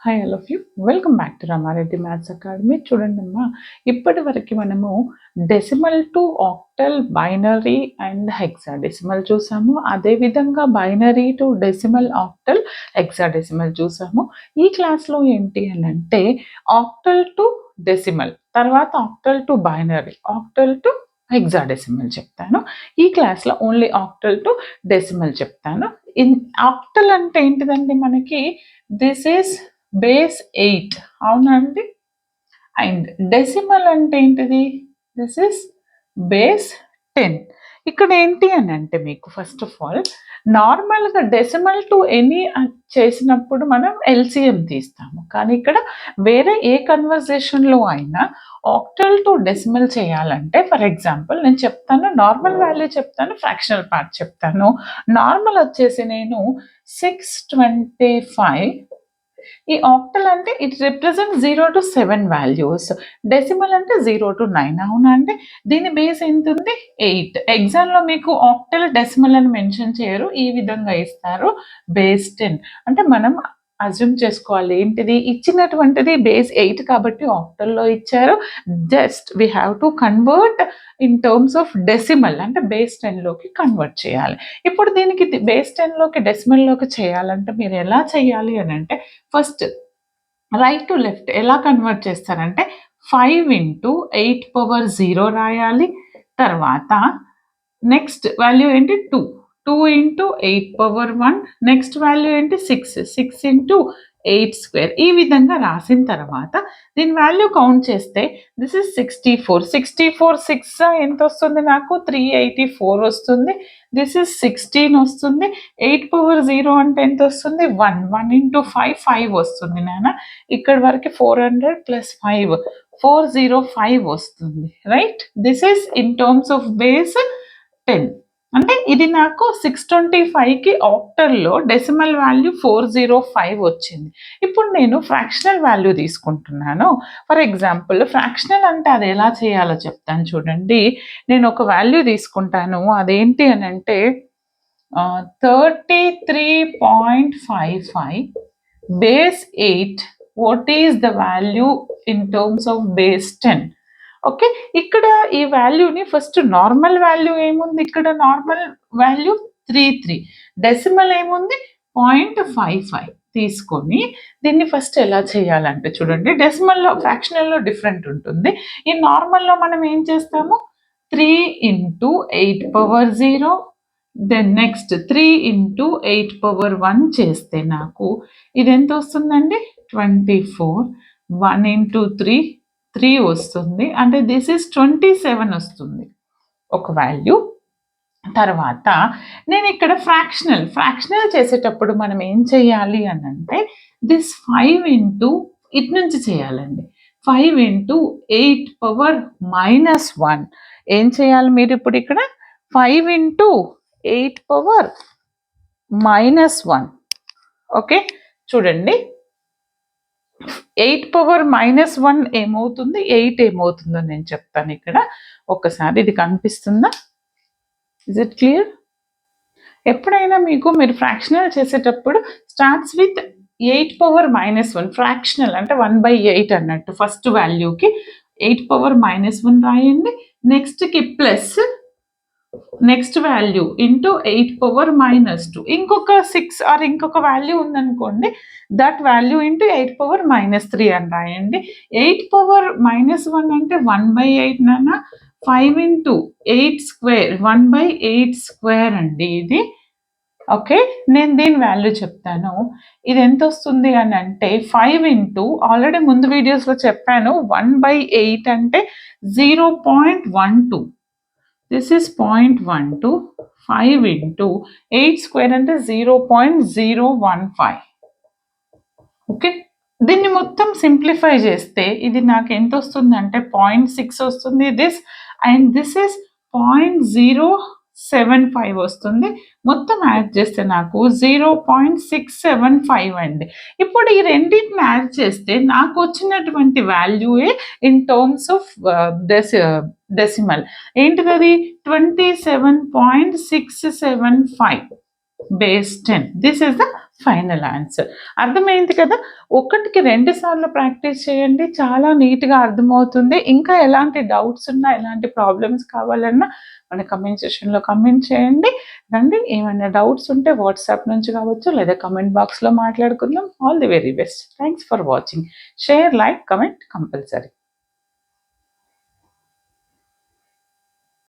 Hi all of you welcome back to Rama Reddy maths academy. చూడండి అమ్మా, ఇప్పటి వరకు మనము decimal to octal, binary and hexadecimal చూసాము. అదేవిధంగా binary to decimal, octal, hexadecimal చూసాము. ఈ క్లాస్లో ఏంటి అని అంటే ఆక్టల్ టు డెసిమల్, తర్వాత octal to binary, octal to hexadecimal చెప్తాను. ఈ క్లాస్లో ఓన్లీ ఆక్టల్ టు డెసిమల్ చెప్తాను. ఆక్టల్ అంటే ఏంటిదండి, మనకి దిస్ ఈస్ బేస్ 8, అవునండి. అండ్ డెసిమల్ అంటే ఏంటిది, దిస్ ఇస్ బేస్ 10. ఇక్కడ ఏంటి అని అంటే మీకు ఫస్ట్ ఆఫ్ ఆల్ నార్మల్గా డెసిమల్ టు ఎనీ చేసినప్పుడు మనం ఎల్సిఎం తీస్తాము, కానీ ఇక్కడ వేరే ఏ కన్వర్జేషన్లో అయినా ఆక్టల్ టు డెసిమల్ చేయాలంటే, ఫర్ ఎగ్జాంపుల్ నేను చెప్తాను, నార్మల్ వాల్యూ చెప్తాను, ఫ్రాక్షనల్ పార్ట్ చెప్తాను. నార్మల్ వచ్చేసి నేను 625. ఈ ఆక్టల్ అంటే it represent 0 to 7 values. Decimal అంటే 0 to 9, అవునా అండి. దీని బేస్ ఎంత ఉంది, 8. ఎగ్జామ్లో మీకు ఆక్టల్ డెసిమల్ అని మెన్షన్ చేయరు, ఈ విధంగా ఇస్తారు బేస్ 10. అంటే మనం అజ్యూమ్ చేసుకోవాలి ఏంటిది, ఇచ్చినటువంటిది బేస్ 8 కాబట్టి ఆక్టల్లో ఇచ్చారు. Just we have to convert in terms of decimal, అంటే బేస్ 10లోకి కన్వర్ట్ చేయాలి. ఇప్పుడు దీనికి బేస్ 10లోకి డెసిమల్లోకి చేయాలంటే మీరు ఎలా చేయాలి అని అంటే, ఫస్ట్ రైట్ టు లెఫ్ట్ ఎలా కన్వర్ట్ చేస్తారంటే 5 into 8 power 0 రాయాలి. తర్వాత నెక్స్ట్ వాల్యూ ఏంటి 2, 2 into 8 power 1. నెక్స్ట్ వాల్యూ ఏంటి 6, 6 into 8 square. ఈ విధంగా రాసిన తర్వాత దీని వాల్యూ కౌంట్ చేస్తే దిస్ ఇస్ 64. 64 6 ఎంత వస్తుంది, నాకు 384 వస్తుంది. దిస్ ఇస్ 16 వస్తుంది. 8 power 0 అంటే ఎంత వస్తుంది, 1. 1 into 5 5 వస్తుంది నాన్న. ఇక్కడ వరకు 400 plus 5 405 వస్తుంది, right. This is in terms of base 10. అంటే ఇది నాకు 625కి ఆక్టల్లో డెసిమల్ వాల్యూ 405 వచ్చింది. ఇప్పుడు నేను ఫ్రాక్షనల్ వాల్యూ తీసుకుంటున్నాను. ఫర్ ఎగ్జాంపుల్ ఫ్రాక్షనల్ అంటే అది ఎలా చేయాలో చెప్తాను చూడండి. నేను ఒక వాల్యూ తీసుకుంటాను, అదేంటి అని అంటే 33.55 base 8. What is the value in terms of base 10? Okay, ఇక్కడ ఈ వాల్యూని ఫస్ట్ నార్మల్ వాల్యూ ఏముంది, ఇక్కడ నార్మల్ వాల్యూ 33, డెసిమల్ ఏముంది 0.55 తీసుకొని దీన్ని ఫస్ట్ ఎలా చేయాలంటే చూడండి, డెసిమల్లో ఫ్రాక్షనల్లో డిఫరెంట్ ఉంటుంది. ఈ నార్మల్లో మనం ఏం చేస్తాము, 3 into 8 power 0, then next 3 into 8 power 1 చేస్తే నాకు ఇది ఎంత వస్తుందండి, 24. 1 into 3 3 వస్తుంది, అంటే దిస్ ఇస్ 27 వస్తుంది ఒక వాల్యూ. తర్వాత నేను ఇక్కడ ఫ్రాక్షనల్ చేసేటప్పుడు మనం ఏం చేయాలి అని అంటే దిస్ 5 into ఇటు నుంచి చేయాలండి, 5 into 8 power minus 1. ఏం చేయాలి మీరు ఇప్పుడు ఇక్కడ 5 into 8 power minus 1. ఓకే, చూడండి 8 power minus 1 ఏమవుతుంది, 8 ఏమవుతుందో నేను చెప్తాను. ఇక్కడ ఒక్కసారి ఇది కనిపిస్తుందా, ఇస్ ఇట్ క్లియర్? ఎప్పుడైనా మీరు ఫ్రాక్షనల్ చేసేటప్పుడు starts with 8 power minus 1, fractional అంటే 1/8 అన్నట్టు. ఫస్ట్ వాల్యూకి 8 power minus 1 రాయండి, నెక్స్ట్కి plus next value into 8 power minus 2, ఇంకొక 6 ఆర్ ఇంకొక వాల్యూ ఉందనుకోండి, that value into 8 power minus 3 అని రాయండి. 8 power minus 1 అంటే 1/8 నాన్న. 5 into 8 square 1/8 square అండి ఇది. ఓకే, నేను దీని వాల్యూ చెప్తాను. ఇది ఎంత వస్తుంది అని అంటే 5 into ఆల్రెడీ ముందు వీడియోస్లో చెప్పాను, 1/8 అంటే 0.12. This is 0.12. 5 into 8 square అంటే 0.015. ఓకే, దీన్ని మొత్తం సింప్లిఫై చేస్తే ఇది నాకు ఎంత వస్తుంది అంటే 0.6 వస్తుంది దిస్, అండ్ దిస్ ఇస్ 0.075 వస్తుంది. మొత్తం యాడ్ చేస్తే నాకు 0.675 అండి. ఇప్పుడు ఈ రెండింటిని యాడ్ చేస్తే నాకు వచ్చినటువంటి వాల్యూయే ఇన్ టర్మ్స్ ఆఫ్ డెసిమల్ ఏంటిది, 27.675. Base 10. This is the final answer. అర్థమైంది కదా? ఒకటికి 2 సార్లు ప్రాక్టీస్ చేయండి. చాలా నీట్‌గా అర్థమవుతుంది. ఇంకా ఎలాంటి డౌట్స్ ఉన్నా, ఎలాంటి ప్రాబ్లమ్స్ కావాలన్నా మన కమెంట్ సెక్షన్‌లో కమెంట్ చేయండి. రండి, ఏమైనా డౌట్స్ ఉంటే వాట్సాప్ నుంచి కావచ్చు, లేదా కమెంట్ బాక్స్‌లో మాట్లాడుకుందాం. All the very best. Thanks for watching. Share, like, comment compulsory.